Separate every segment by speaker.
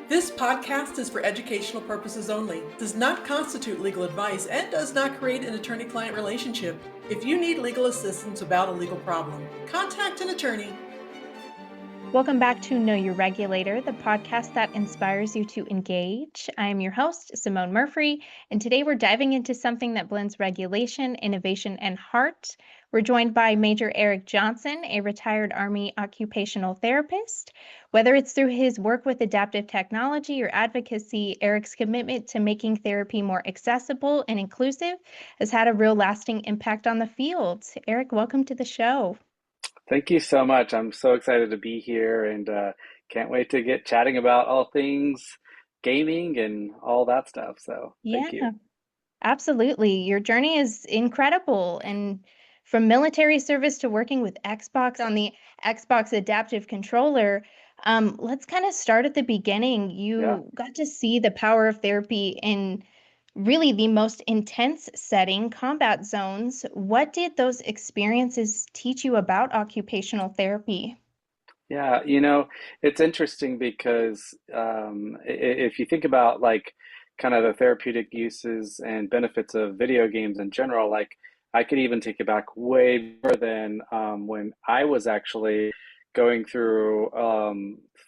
Speaker 1: This podcast is for educational purposes only, does not constitute legal advice, and does not create an attorney-client relationship. If you need legal assistance about a legal problem, contact an attorney.
Speaker 2: Welcome back to Know Your Regulator, the podcast that inspires you to engage. I am your host, Simone Murphy, and today we're diving into something that blends regulation, innovation, and heart. We're joined by Major Erik Johnson, a retired Army occupational therapist. Whether it's through his work with adaptive technology or advocacy, Erik's commitment to making therapy more accessible and inclusive has had a real lasting impact on the field. Erik, welcome to the show.
Speaker 3: Thank you so much. I'm so excited to be here and can't wait to get chatting about all things gaming and all that stuff. So thank you.
Speaker 2: Yeah. Absolutely. Your journey is incredible. And from military service to working with Xbox on the Xbox adaptive controller, let's kind of start at the beginning.
Speaker 3: Yeah.
Speaker 2: You got to see the power of therapy in really the most intense setting, combat zones. What did those experiences teach you about occupational therapy?
Speaker 3: Yeah. It's interesting because if you think about like kind of the therapeutic uses and benefits of video games in general, like I could even take it back way more than when I was actually going through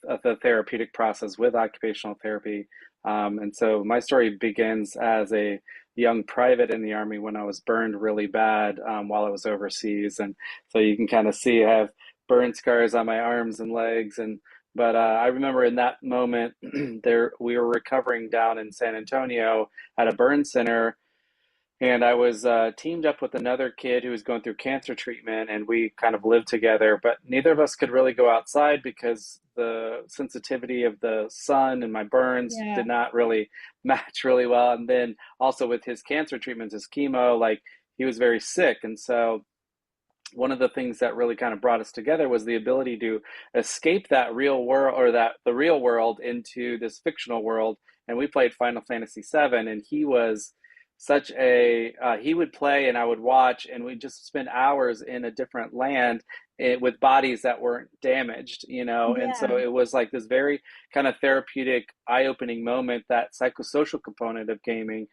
Speaker 3: the therapeutic process with occupational therapy. And so my story begins as a young private in the Army when I was burned really bad while I was overseas. And so you can kind of see I have burn scars on my arms and legs. But I remember in that moment there we were recovering down in San Antonio at a burn center, and I was teamed up with another kid who was going through cancer treatment, and we kind of lived together. But neither of us could really go outside because the sensitivity of the sun and my burns
Speaker 2: Yeah.
Speaker 3: did not really match really well. And then also with his cancer treatments, his chemo, like he was very sick, and so one of the things that really kind of brought us together was the ability to escape that real world or that the real world into this fictional world. And we played Final Fantasy VII, and he was such a he would play and I would watch, and we just spend hours in a different land with bodies that weren't damaged. And so
Speaker 2: Yeah.
Speaker 3: it was like this very kind of therapeutic, eye-opening moment, that psychosocial component of gaming.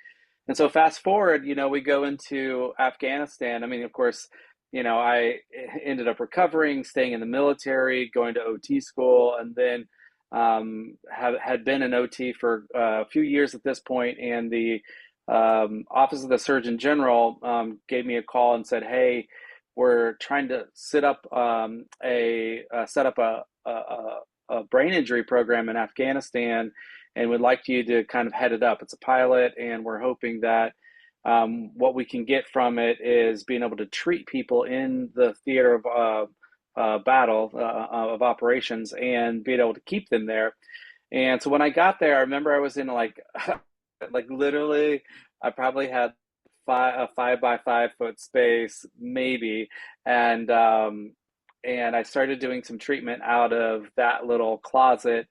Speaker 3: And so fast forward, we go into Afghanistan. I mean, of course, I ended up recovering, staying in the military, going to OT school, and then had been an OT for a few years at this point. And the Office of the Surgeon General gave me a call and said, "Hey, we're trying to set up a brain injury program in Afghanistan, and would like you to kind of head it up. It's a pilot, and we're hoping that what we can get from it is being able to treat people in the theater of battle of operations and being able to keep them there." And so when I got there, I remember I was in like like literally, I probably had a 5 by 5 foot space maybe, and I started doing some treatment out of that little closet,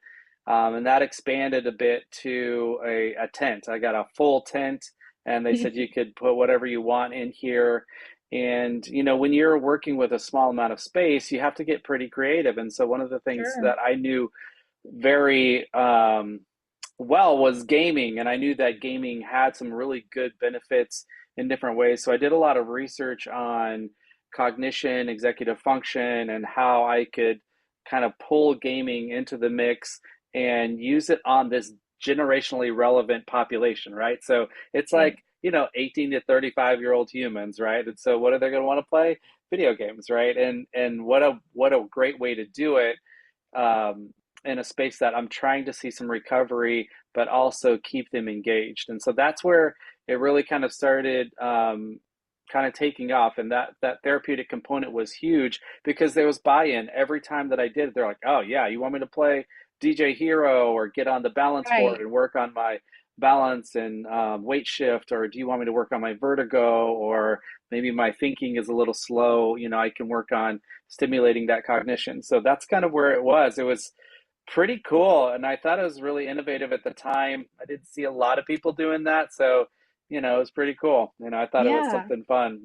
Speaker 3: and that expanded a bit to a tent. I got a full tent, and they said you could put whatever you want in here. And when you're working with a small amount of space, you have to get pretty creative. And so one of the things
Speaker 2: Sure.
Speaker 3: that I knew very well was gaming, and I knew that gaming had some really good benefits in different ways. So I did a lot of research on cognition, executive function, and how I could kind of pull gaming into the mix and use it on this generationally relevant population, right? So it's
Speaker 2: Right.
Speaker 3: like, 18 to 35-year-old humans, right? And so what are they going to want to play? Video games, right? And what a great way to do it, in a space that I'm trying to see some recovery, but also keep them engaged. And so that's where it really kind of started, kind of taking off. And that therapeutic component was huge because there was buy-in every time that I did it. They're like, "Oh yeah, you want me to play DJ Hero or get on the balance board
Speaker 2: Right.
Speaker 3: and work on my balance and weight shift, or do you want me to work on my vertigo, or maybe my thinking is a little slow? I can work on stimulating that cognition." So that's kind of where it was. It was pretty cool, and I thought it was really innovative at the time. I didn't see a lot of people doing that, so it was pretty cool. I thought it was
Speaker 2: Yeah.
Speaker 3: something fun,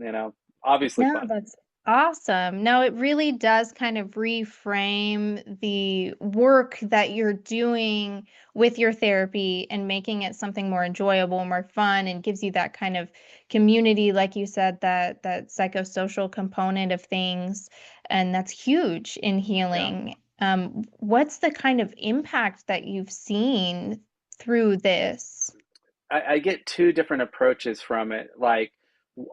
Speaker 3: obviously
Speaker 2: No,
Speaker 3: fun.
Speaker 2: Awesome. No, it really does kind of reframe the work that you're doing with your therapy and making it something more enjoyable, more fun, and gives you that kind of community, like you said, that psychosocial component of things, and that's huge in
Speaker 3: Yeah.
Speaker 2: healing. What's the kind of impact that you've seen through this?
Speaker 3: I get two different approaches from it. Like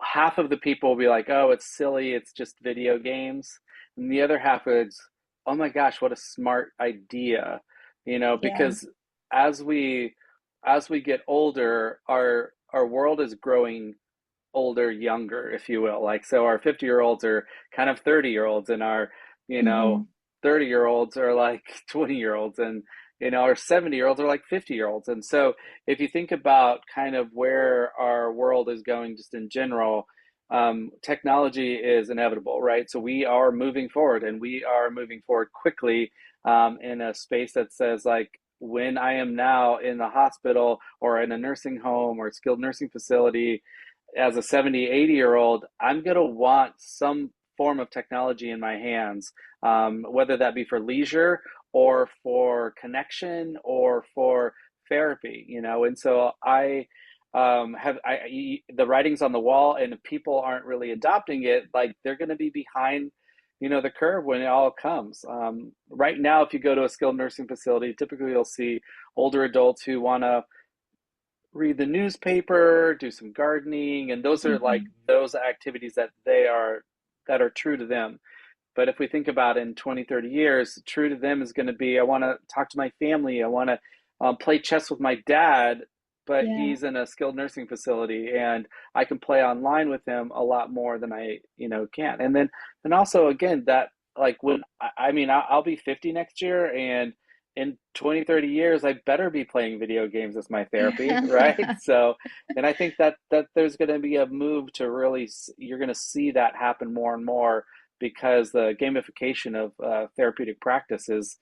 Speaker 3: half of the people will be like, "Oh, it's silly. It's just video games," and the other half is, "Oh my gosh, what a smart idea!"
Speaker 2: Yeah.
Speaker 3: Because as we as we get older, our world is growing older, younger, if you will. Like, so our 50-year-olds are kind of 30-year-olds, and our,
Speaker 2: Hmm.
Speaker 3: 30-year-olds are like 20-year-olds, and, our 70-year-olds are like 50-year-olds. And so if you think about kind of where our world is going just in general, technology is inevitable, right? So we are moving forward, and we are moving forward quickly in a space that says, like, when I am now in the hospital or in a nursing home or skilled nursing facility, as a 70, 80-year old, I'm going to want some form of technology in my hands, whether that be for leisure or for connection or for therapy, And so the writing's on the wall, and if people aren't really adopting it, like, they're going to be behind, the curve when it all comes. Right now, if you go to a skilled nursing facility, typically you'll see older adults who want to read the newspaper, do some gardening, and those are like
Speaker 2: Hmm.
Speaker 3: those activities that are true to them. But if we think about in 20, 30 years, true to them is going to be, I want to talk to my family, I want to play chess with my dad, but
Speaker 2: Yeah.
Speaker 3: he's in a skilled nursing facility, and I can play online with him a lot more than I, can. And also, again, that, like, when I mean, I'll be 50 next year, and in 20, 30 years, I better be playing video games as my therapy, right? So, and I think that there's going to be a move to really, you're going to see that happen more and more, because the gamification of therapeutic practice is,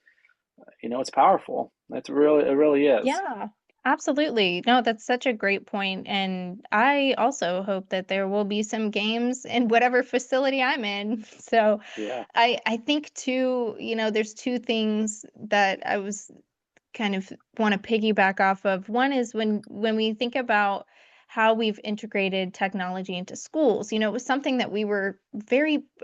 Speaker 3: it's powerful. It really is.
Speaker 2: Yeah, absolutely. No, that's such a great point. And I also hope that there will be some games in whatever facility I'm in. So
Speaker 3: Yeah,
Speaker 2: I think too, there's two things that I was kind of want to piggyback off of. One is when we think about how we've integrated technology into schools, it was something that we were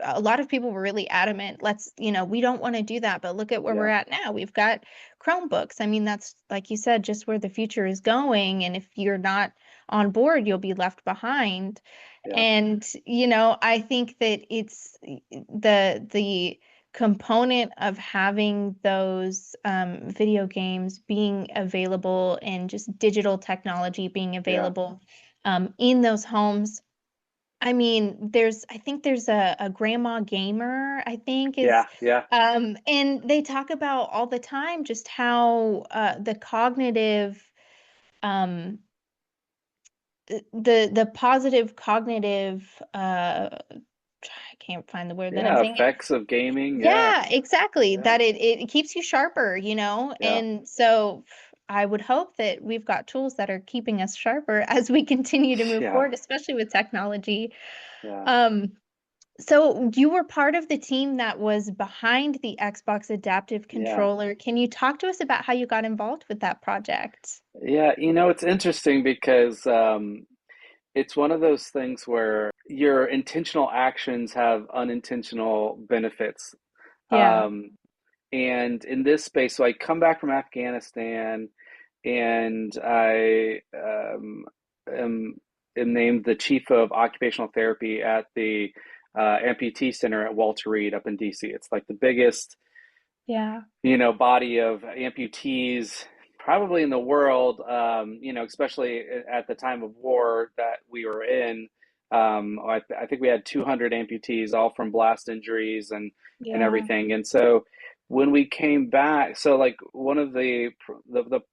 Speaker 2: a lot of people were really adamant. We don't want to do that, but look at where we're
Speaker 3: yeah,
Speaker 2: at now. We've got Chromebooks. I mean, that's like you said, just where the future is going. And if you're not on board, you'll be left behind.
Speaker 3: yeah,
Speaker 2: And, I think that it's the component of having those video games being available and just digital technology being
Speaker 3: yeah,
Speaker 2: available in those homes. I mean, I think there's a grandma gamer, I think is,
Speaker 3: yeah, yeah,
Speaker 2: and they talk about all the time just how the cognitive, um, the positive cognitive, I can't find the word that I'm
Speaker 3: yeah.
Speaker 2: saying.
Speaker 3: Effects of gaming. Yeah,
Speaker 2: Yeah, exactly.
Speaker 3: yeah,
Speaker 2: That it keeps you sharper,
Speaker 3: yeah,
Speaker 2: And so I would hope that we've got tools that are keeping us sharper as we continue to move
Speaker 3: yeah,
Speaker 2: forward, especially with technology.
Speaker 3: yeah,
Speaker 2: Um, so you were part of the team that was behind the Xbox Adaptive
Speaker 3: yeah.
Speaker 2: Controller. Can you talk to us about how you got involved with that project?
Speaker 3: Yeah, it's interesting because it's one of those things where your intentional actions have unintentional benefits.
Speaker 2: Yeah,
Speaker 3: Um, and in this space, so I come back from Afghanistan, and I am, am named the chief of occupational therapy at the amputee center at Walter Reed up in DC. It's like the biggest,
Speaker 2: yeah,
Speaker 3: body of amputees probably in the world, especially at the time of war that we were in. I think we had 200 amputees, all from blast injuries and
Speaker 2: yeah,
Speaker 3: everything. And so when we came back, so like one of the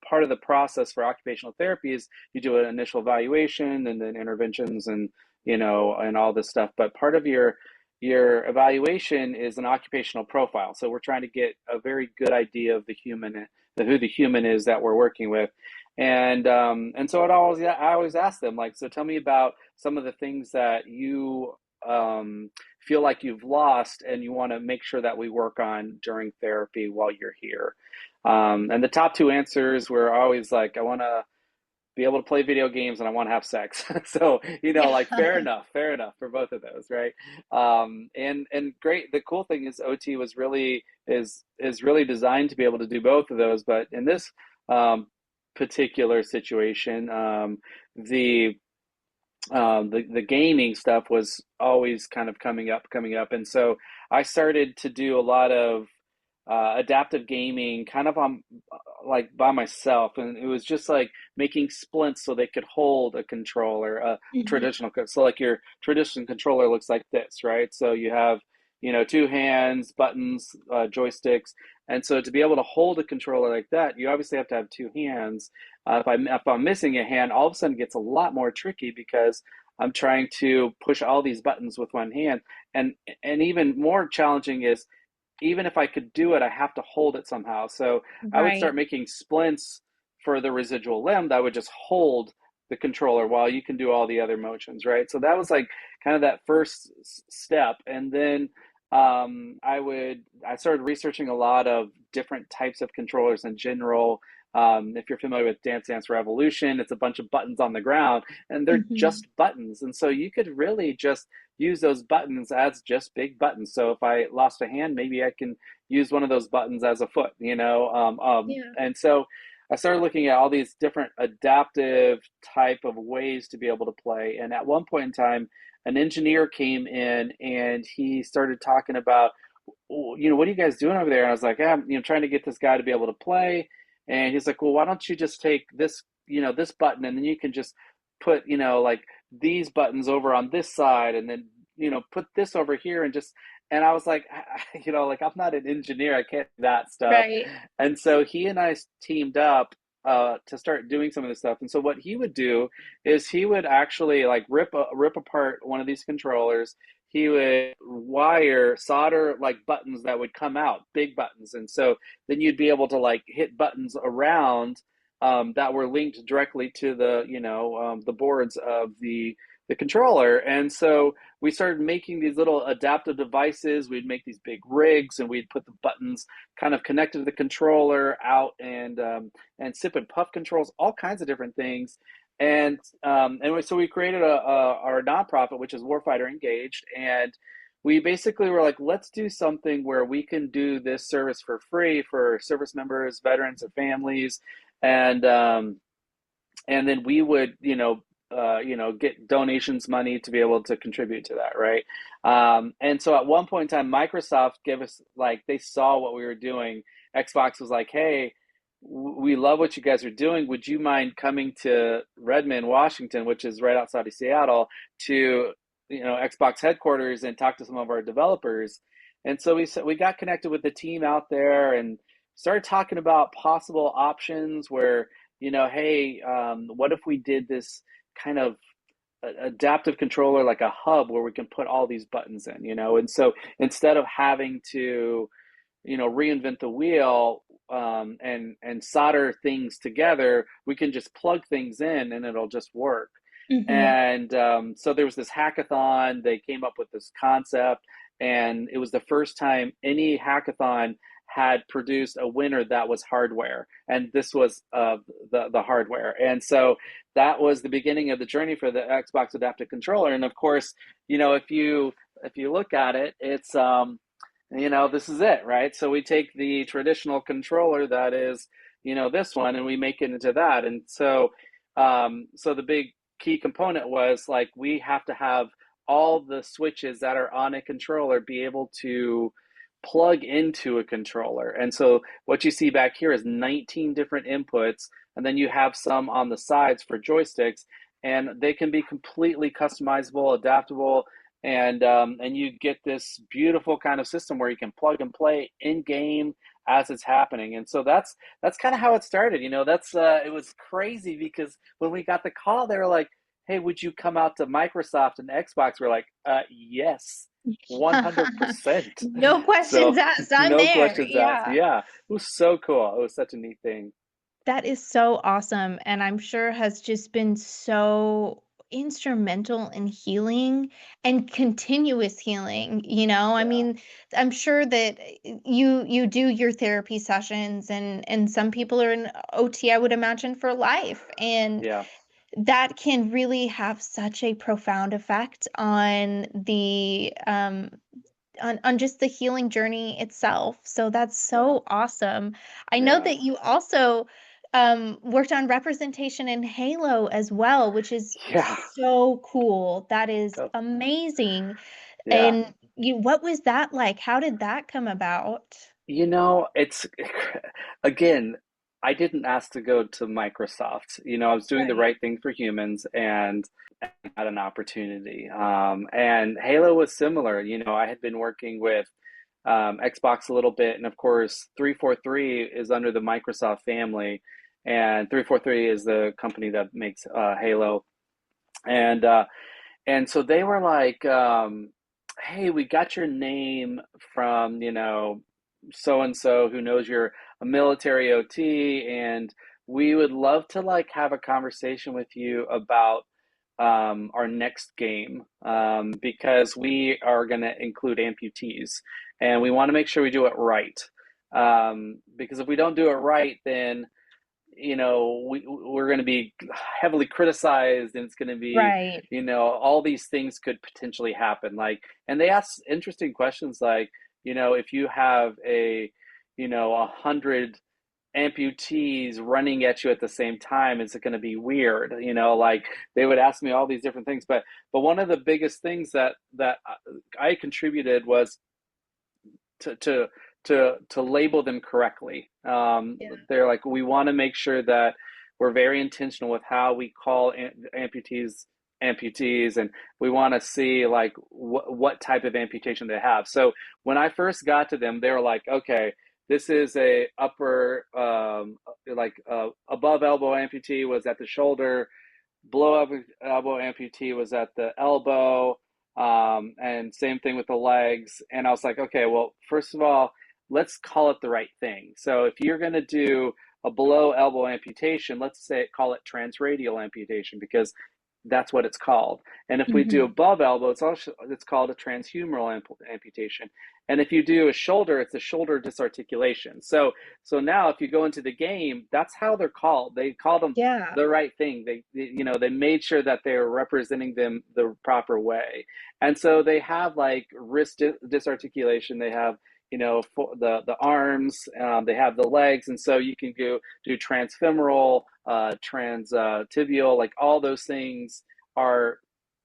Speaker 3: part of the process for occupational therapy is you do an initial evaluation and then interventions, and and all this stuff. But part of your evaluation is an occupational profile. So we're trying to get a very good idea of the human, who the human is that we're working with. And so I always ask them, like, so tell me about some of the things that you feel like you've lost and you want to make sure that we work on during therapy while you're here. And the top two answers were always like, I want to be able to play video games and I want to have sex. So, like fair enough for both of those, right? And great. The cool thing is OT is really designed to be able to do both of those. But in this um, particular situation, the the gaming stuff was always kind of coming up, and so I started to do a lot of adaptive gaming, kind of on like by myself, and it was just like making splints so they could hold a controller, a
Speaker 2: Mhm.
Speaker 3: traditional. So like your traditional controller looks like this, right? So you have two hands, buttons, joysticks, and so to be able to hold a controller like that, you obviously have to have two hands. If I'm missing a hand, all of a sudden it gets a lot more tricky because I'm trying to push all these buttons with one hand, and even more challenging is even if I could do it, I have to hold it somehow. So I would
Speaker 2: Right.
Speaker 3: start making splints for the residual limb that would just hold the controller while you can do all the other motions, right? So that was like kind of that first step. And then I started researching a lot of different types of controllers in general. If you're familiar with Dance Dance Revolution, it's a bunch of buttons on the ground and they're
Speaker 2: Mhm.
Speaker 3: just buttons. And so you could really just use those buttons as just big buttons. So if I lost a hand, maybe I can use one of those buttons as a foot,
Speaker 2: Yeah.
Speaker 3: and so I started looking at all these different adaptive type of ways to be able to play. And at one point in time, an engineer came in and he started talking about, what are you guys doing over there? And I was like, yeah, I'm, trying to get this guy to be able to play. And he's like, well, why don't you just take this, this button, and then you can just put, like these buttons over on this side, and then, put this over here, and just, and I was like, like I'm not an engineer, I can't do that stuff.
Speaker 2: Right.
Speaker 3: And so he and I teamed up to start doing some of this stuff. And so what he would do is he would actually like rip apart one of these controllers. He would solder like buttons that would come out, big buttons, and so then you'd be able to like hit buttons around that were linked directly to the boards of the controller. And so we started making these little adaptive devices. We'd make these big rigs, and we'd put the buttons kind of connected to the controller out, and sip and puff controls, all kinds of different things. And so we created our nonprofit, which is Warfighter Engaged, and we basically were like, let's do something where we can do this service for free for service members, veterans, and families, and then we would get donations money to be able to contribute to that, right? And so at one point in time, Microsoft gave us, like, they saw what we were doing. Xbox was like, hey, we love what you guys are doing, would you mind coming to Redmond, Washington, which is right outside of Seattle, to Xbox headquarters and talk to some of our developers? And so we got connected with the team out there and started talking about possible options where, hey, what if we did this kind of adaptive controller, like a hub where we can put all these buttons in, and so instead of having to, reinvent the wheel, and solder things together, we can just plug things in and it'll just work.
Speaker 2: Mhm.
Speaker 3: And so there was this hackathon. They came up with this concept, and it was the first time any hackathon had produced a winner that was hardware, and this was the hardware. And so that was the beginning of the journey for the Xbox Adaptive Controller. And of course, if you look at it, it's this is it, right? So we take the traditional controller that is, this one, and we make it into that. And so the big key component was like, we have to have all the switches that are on a controller be able to plug into a controller. And so what you see back here is 19 different inputs, and then you have some on the sides for joysticks, and they can be completely customizable, adaptable, and you get this beautiful kind of system where you can plug and play in game as it's happening. And so that's kind of how it started. That's it was crazy because when we got the call, they were like, hey, would you come out to Microsoft and Xbox? We're like, yes, 100%.
Speaker 2: No questions
Speaker 3: So
Speaker 2: asked. I'm
Speaker 3: no
Speaker 2: there.
Speaker 3: questions asked.
Speaker 2: Yeah.
Speaker 3: Yeah, it was so cool. It was such a neat thing.
Speaker 2: That is so awesome, and I'm sure has just been so instrumental in healing and continuous healing, I
Speaker 3: Yeah.
Speaker 2: mean, I'm sure that you do your therapy sessions, and some people are in OT, I would imagine, for life. And
Speaker 3: Yeah.
Speaker 2: that can really have such a profound effect on the on just the healing journey itself. So that's
Speaker 3: Yeah.
Speaker 2: so awesome. I know
Speaker 3: Yeah.
Speaker 2: that you also worked on representation in Halo as well, which is
Speaker 3: Yeah.
Speaker 2: so cool. That is
Speaker 3: To-
Speaker 2: amazing.
Speaker 3: Yeah.
Speaker 2: And what was that like? How did that come about?
Speaker 3: It's again, I didn't ask to go to Microsoft. I was doing the
Speaker 2: Right.
Speaker 3: right thing for humans and had an opportunity. And Halo was similar. I had been working with Xbox a little bit, and of course, 343 is under the Microsoft family, and 343 is the company that makes Halo. And so they were like, "Hey, we got your name from so and so who knows you're a military OT, and we would love to like have a conversation with you about our next game because we are going to include amputees, and we want to make sure we do it right. Because if we don't do it right, then we're going to be heavily criticized, and it's going to be
Speaker 2: Right.
Speaker 3: all these things could potentially happen, like, and they ask interesting questions like, if you have 100 amputees running at you at the same time, is it going to be weird? Like, they would ask me all these different things, but one of the biggest things that I contributed was to to to label them correctly.
Speaker 2: Yeah.
Speaker 3: They're like, we want to make sure that we're very intentional with how we call amputees, and we want to see like what type of amputation they have. So when I first got to them, they were like, okay, this is a upper like above elbow amputee was at the shoulder, blow up elbow amputee was at the elbow, and same thing with the legs. And I was like, okay, well, first of all, let's call it the right thing. So if you're going to do a below elbow amputation, let's say call it transradial amputation, because that's what it's called. And if we do
Speaker 2: Hmm.
Speaker 3: above elbow, it's called a transhumeral amputation. And if you do a shoulder, it's a shoulder disarticulation. So now if you go into the game, that's how they're called. They call them
Speaker 2: Yeah.
Speaker 3: the right thing. They made sure that they were representing them the proper way. And so they have like wrist disarticulation. They have for the arms. They have the legs, and so you can go do transfemoral, tibial, like all those things are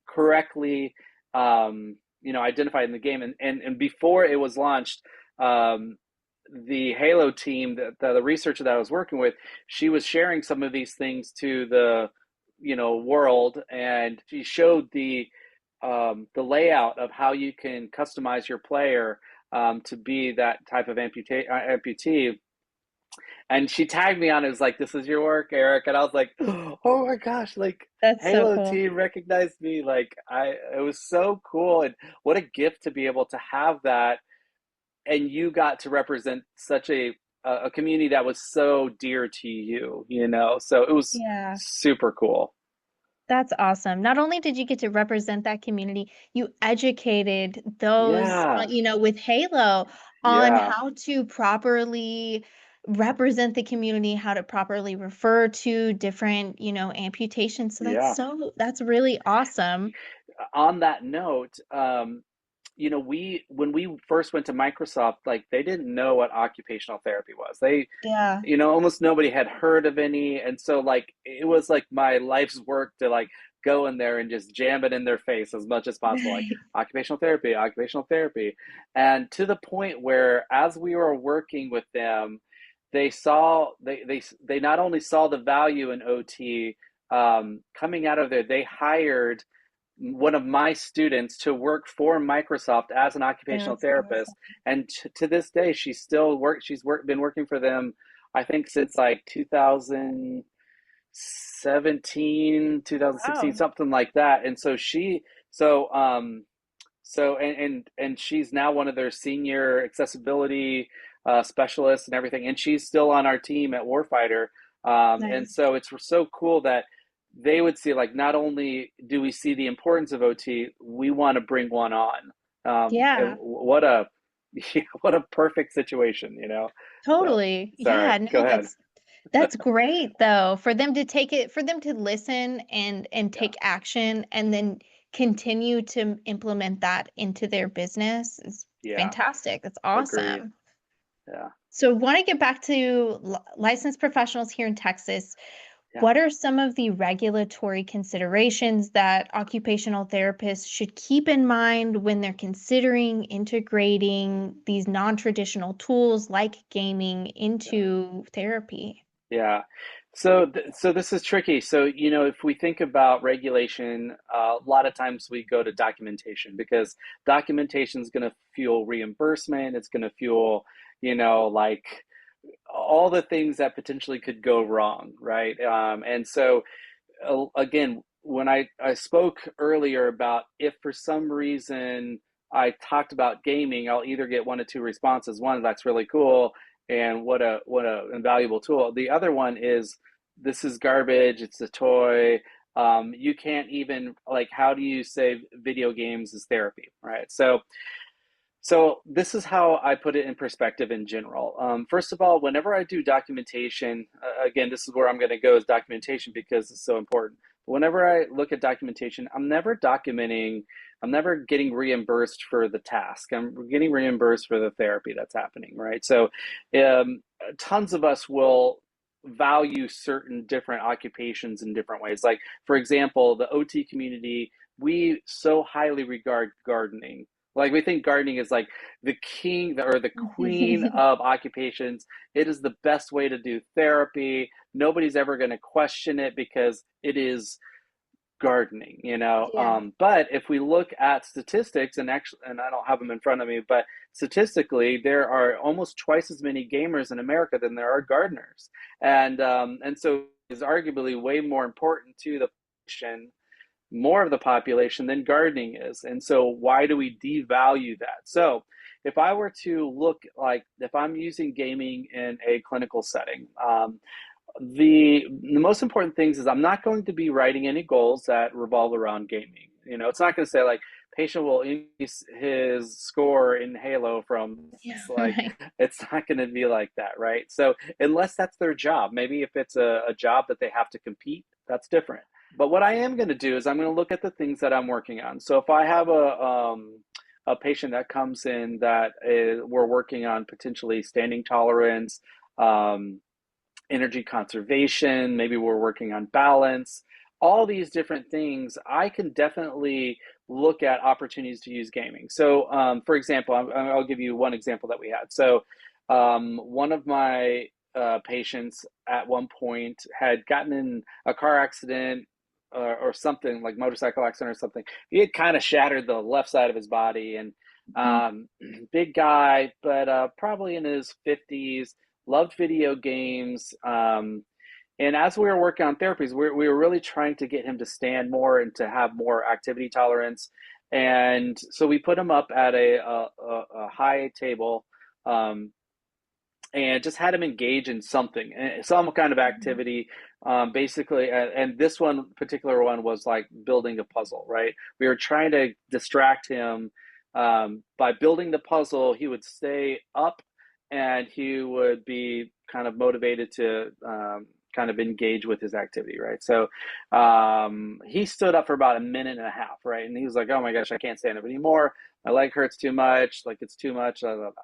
Speaker 3: correctly identified in the game. And before it was launched, the Halo team, the researcher that I was working with, she was sharing some of these things to the world, and she showed the layout of how you can customize your player to be that type of amputee. And she tagged me on it. Was like, "This is your work, Erik," and I was like, "Oh my gosh!" Like,
Speaker 2: That's so
Speaker 3: Halo
Speaker 2: cool.
Speaker 3: team recognized me. Like, it was so cool, and what a gift to be able to have that. And you got to represent such a community that was so dear to you. So it was
Speaker 2: Yeah.
Speaker 3: super cool.
Speaker 2: That's awesome. Not only did you get to represent that community, you educated those,
Speaker 3: Yeah,
Speaker 2: with Halo on
Speaker 3: yeah,
Speaker 2: how to properly represent the community, how to properly refer to different, amputations. So
Speaker 3: yeah.
Speaker 2: that's really awesome.
Speaker 3: On that note, we when we first went to Microsoft, like, they didn't know what occupational therapy was. They
Speaker 2: Yeah.
Speaker 3: almost nobody had heard of any, and so like it was like my life's work to like go in there and just jam it in their face as much as possible, like
Speaker 2: Right.
Speaker 3: occupational therapy, and to the point where as we were working with them, they not only saw the value in OT. Coming out of there, they hired one of my students to work for Microsoft as an occupational
Speaker 2: That's
Speaker 3: therapist,
Speaker 2: awesome.
Speaker 3: and to this day she's still been working for them, I think, since like 2017, 2016,
Speaker 2: Wow.
Speaker 3: something like that. And so so and she's now one of their senior accessibility specialists and everything, and she's still on our team at Warfighter. And
Speaker 2: Nice.
Speaker 3: so it's so cool that they would see like not only do we see the importance of OT, we want to bring one on. And
Speaker 2: Yeah,
Speaker 3: what a what a perfect situation, you know. So
Speaker 2: totally.
Speaker 3: sorry,
Speaker 2: Yeah,
Speaker 3: go
Speaker 2: no,
Speaker 3: ahead.
Speaker 2: that's great though, for them to take it, for them to listen and
Speaker 3: Yeah,
Speaker 2: take action and then continue to implement that into their business is
Speaker 3: yeah,
Speaker 2: fantastic. That's
Speaker 3: agreed.
Speaker 2: awesome.
Speaker 3: Yeah,
Speaker 2: So, want to get back to licensed professionals here in Texas.
Speaker 3: yeah.
Speaker 2: What are some of the regulatory considerations that occupational therapists should keep in mind when they're considering integrating these non-traditional tools like gaming
Speaker 3: Yeah.
Speaker 2: into therapy?
Speaker 3: Yeah. So, so this is tricky. So, you know, if we think about regulation, a lot of times we go to documentation because documentation is going to fuel reimbursement. It's going to fuel, you know, like all the things that potentially could go wrong, right? And so, again, when I spoke earlier about if for some reason I talked about gaming, I'll either get one of two responses. One, that's really cool, and what a invaluable tool. The other one is this is garbage. It's a toy. You can't even like. How do you say video games is therapy, right? So this is how I put it in perspective in general. First of all, whenever I do documentation, again, this is where I'm going to go is documentation because it's so important. Whenever I look at documentation, I'm never documenting, I'm never getting reimbursed for the task. I'm getting reimbursed for the therapy that's happening, right? So um, tons of us will value certain different occupations in different ways. Like, for example, the OT community, we so highly regard gardening, like we think gardening is like the king or the queen of occupations. It is the best way to do therapy. Nobody's ever going to question it because it is gardening, you know.
Speaker 2: Yeah.
Speaker 3: But if we look at statistics, and actually, and I don't have them in front of me, but statistically, there are almost twice as many gamers in America than there are gardeners, and so is arguably way more important to the population, more of the population than gardening is. And so why do we devalue that? So if I were to look like if I'm using gaming in a clinical setting, the most important things is I'm not going to be writing any goals that revolve around gaming. You know, it's not going to say like patient will increase his score in Halo from
Speaker 2: Yeah,
Speaker 3: like
Speaker 2: right.
Speaker 3: it's not going to be like that, right? So unless that's their job, maybe if it's a job that they have to compete, that's different. But what I am going to do is I'm going to look at the things that I'm working on. So if I have a patient that comes in that we're working on potentially standing tolerance, um, energy conservation, maybe we're working on balance, all these different things, I can definitely look at opportunities to use gaming. So, for example, I'll give you one example that we had. So, one of my patients at one point had gotten in a car accident or something like motorcycle accident or something. He had kind of shattered the left side of his body and
Speaker 2: Mhm.
Speaker 3: big guy, but probably in his 50s, loved video games. And as we were working on therapies, we were really trying to get him to stand more and to have more activity tolerance. And so we put him up at a high table, um, and just had him engage in something, some kind of
Speaker 2: Mhm.
Speaker 3: activity. Basically, and this one particular one was like building a puzzle, right? We were trying to distract him by building the puzzle. He would stay up and he would be kind of motivated to kind of engage with his activity, right? So he stood up for about a minute and a half, right? And he was like, oh my gosh, I can't stand up anymore. My leg hurts too much. Like it's too much. Blah, blah, blah.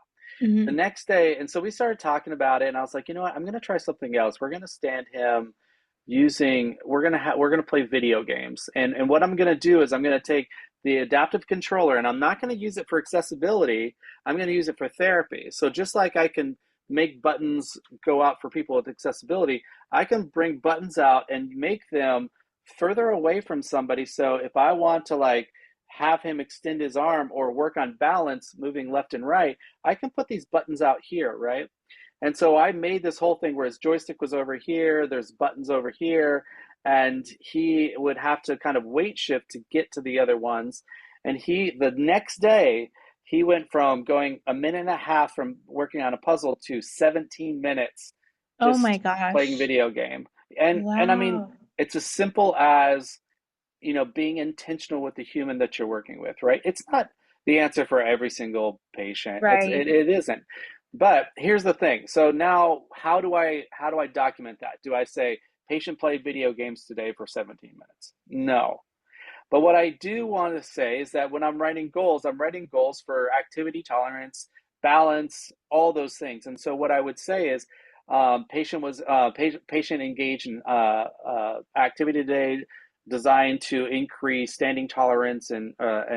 Speaker 3: The
Speaker 2: Mhm.
Speaker 3: next day, and so we started talking about it, and I was like, you know what, I'm gonna try something else. We're gonna stand him using we're gonna play video games. And what I'm gonna do is I'm gonna take the adaptive controller and I'm not gonna use it for accessibility, I'm gonna use it for therapy. So just like I can make buttons go out for people with accessibility, I can bring buttons out and make them further away from somebody. So if I want to like have him extend his arm or work on balance moving left and right, I can put these buttons out here, right? And so I made this whole thing where his joystick was over here, there's buttons over here, and he would have to kind of weight shift to get to the other ones. And the next day, he went from going a minute and a half from working on a puzzle to 17 minutes
Speaker 2: Oh my
Speaker 3: just playing
Speaker 2: gosh.
Speaker 3: video game. And I mean,
Speaker 2: Wow.
Speaker 3: it's as simple as, being intentional with the human that you're working with, right? It's not the answer for every single patient.
Speaker 2: Right.
Speaker 3: It isn't. But here's the thing. So now how do I document that? Do I say patient played video games today for 17 minutes? No. But what I do want to say is that when I'm writing goals for activity tolerance, balance, all those things. And so what I would say is, patient engaged in activity today designed to increase standing tolerance and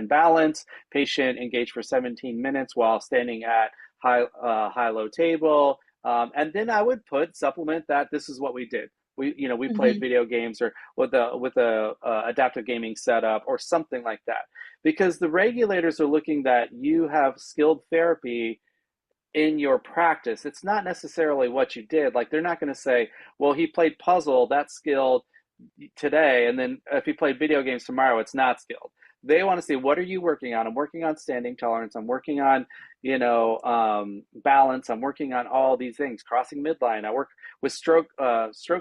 Speaker 3: balance. Patient engaged for 17 minutes while standing at high low table. And then I would supplement that this is what we did. We played
Speaker 2: Hmm.
Speaker 3: video games or with a adaptive gaming setup or something like that, because the regulators are looking that you have skilled therapy in your practice. It's not necessarily what you did. Like they're not going to say, well, he played puzzle, that's skilled today, and then if he played video games tomorrow, it's not skilled. They want to see, what are you working on? I'm working on standing tolerance. I'm working on, balance. I'm working on all these things, crossing midline. I work with stroke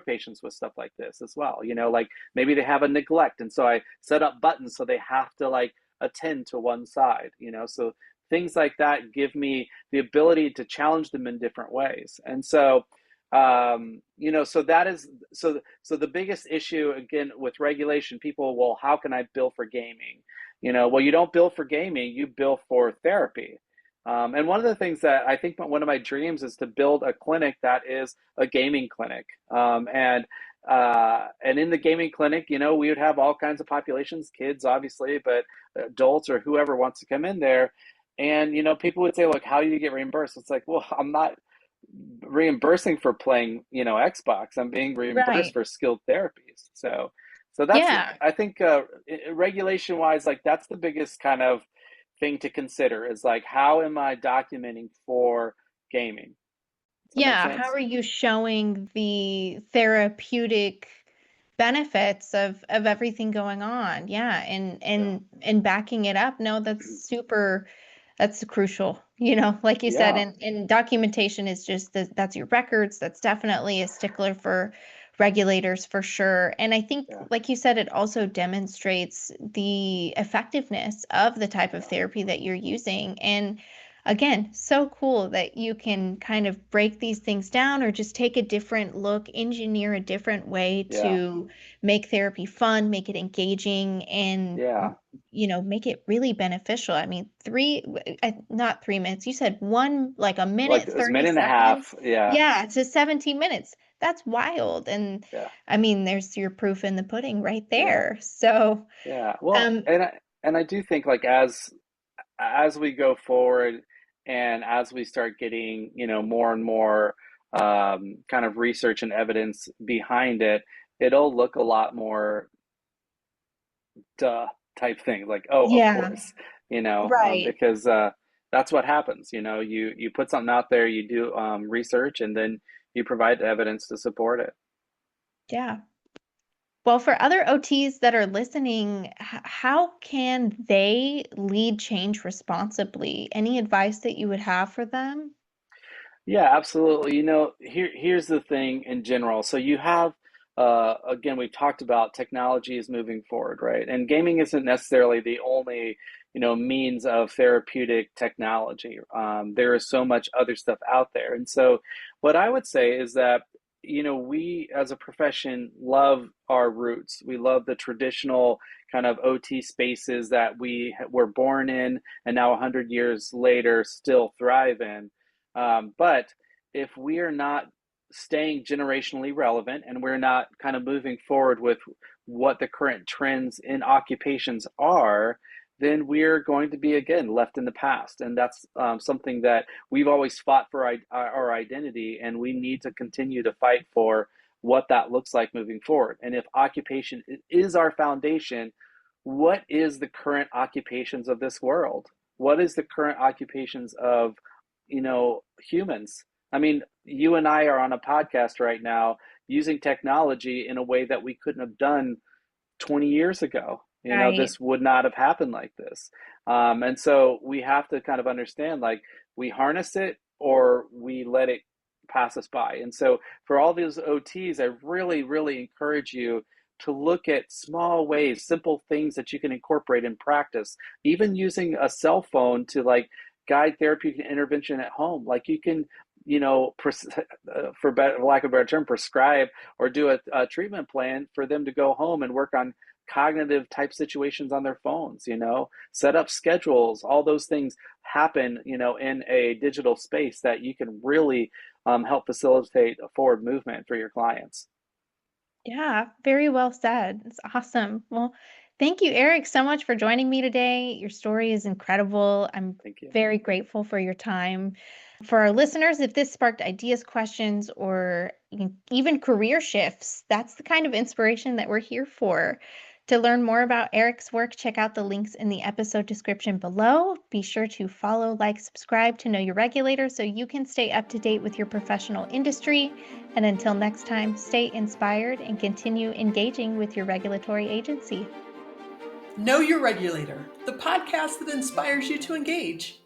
Speaker 3: patients with stuff like this as well. Like maybe they have a neglect, and so I set up buttons so they have to like attend to one side. So things like that give me the ability to challenge them in different ways. And so so that is so the biggest issue again with regulation, people, well, how can I bill for gaming? Well, you don't bill for gaming, you bill for therapy. And one of the things that I think one of my dreams is to build a clinic that is a gaming clinic. And in the gaming clinic, we would have all kinds of populations, kids, obviously, but adults or whoever wants to come in there. And, people would say, look, how do you get reimbursed? It's like, well, I'm not reimbursing for playing, Xbox. I'm being reimbursed
Speaker 2: Right.
Speaker 3: for skilled therapies. So that's,
Speaker 2: Yeah.
Speaker 3: I think, regulation wise, like that's the biggest kind of thing to consider is like, how am I documenting for gaming? Does that make
Speaker 2: Yeah, how
Speaker 3: sense?
Speaker 2: are you showing the therapeutic benefits of everything going on? Yeah,
Speaker 3: Yeah.
Speaker 2: and backing it up. No, that's crucial. Like you said,
Speaker 3: Yeah.
Speaker 2: and documentation is just that's your records. That's definitely a stickler for regulators for sure. And I think,
Speaker 3: Yeah.
Speaker 2: like you said, it also demonstrates the effectiveness of the type of
Speaker 3: Yeah.
Speaker 2: therapy that you're using. And again, so cool that you can kind of break these things down or just take a different look, engineer a different way
Speaker 3: Yeah.
Speaker 2: to make therapy fun, make it engaging, and
Speaker 3: Yeah.
Speaker 2: make it really beneficial. I mean, not 3 minutes. You said one, like a
Speaker 3: Like
Speaker 2: minute,
Speaker 3: it was a
Speaker 2: 30
Speaker 3: minute and a
Speaker 2: seconds.
Speaker 3: half. Yeah.
Speaker 2: Yeah, to 17 minutes. That's wild. And
Speaker 3: Yeah.
Speaker 2: I mean, there's your proof in the pudding right
Speaker 3: Yeah.
Speaker 2: there. So,
Speaker 3: Yeah. Well,
Speaker 2: um,
Speaker 3: and I do think like as we go forward and as we start getting, more and more kind of research and evidence behind it, it'll look a lot more duh type thing, like, oh, of
Speaker 2: yeah,
Speaker 3: course,
Speaker 2: right.
Speaker 3: because that's what happens. You put something out there, you do research, and then you provide evidence to support it.
Speaker 2: Yeah. Well, for other OTs that are listening, how can they lead change responsibly? Any advice that you would have for them?
Speaker 3: Yeah, absolutely. Here's the thing in general. So you have, again, we've talked about technology is moving forward, right? And gaming isn't necessarily the only, means of therapeutic technology. There is so much other stuff out there. And so what I would say is that, we as a profession love our roots. We love the traditional kind of OT spaces that were born in and now 100 years later still thrive in. But if we are not staying generationally relevant and we're not kind of moving forward with what the current trends in occupations are, then we're going to be again left in the past. And that's something that we've always fought for our identity, and we need to continue to fight for what that looks like moving forward. And if occupation is our foundation, what is the current occupations of this world? What is the current occupations of humans? I mean, you and I are on a podcast right now using technology in a way that we couldn't have done 20 years ago.
Speaker 2: Right.
Speaker 3: This would not have happened like this. And so we have to kind of understand, like, we harness it or we let it pass us by. And so for all these OTs, I really, really encourage you to look at small ways, simple things that you can incorporate in practice, even using a cell phone to like guide therapeutic intervention at home. Like you can, for lack of a better term, prescribe or do a treatment plan for them to go home and work on cognitive type situations on their phones, set up schedules. All those things happen, in a digital space that you can really help facilitate a forward movement for your clients.
Speaker 2: Yeah, very well said. It's awesome. Well, thank you, Eric, so much for joining me today. Your story is incredible. I'm
Speaker 3: Thank you.
Speaker 2: very grateful for your time. For our listeners, if this sparked ideas, questions, or even career shifts, that's the kind of inspiration that we're here for. To learn more about Eric's work, check out the links in the episode description below. Be sure to follow, like, subscribe to Know Your Regulator so you can stay up to date with your professional industry. And until next time, stay inspired and continue engaging with your regulatory agency.
Speaker 1: Know Your Regulator, the podcast that inspires you to engage.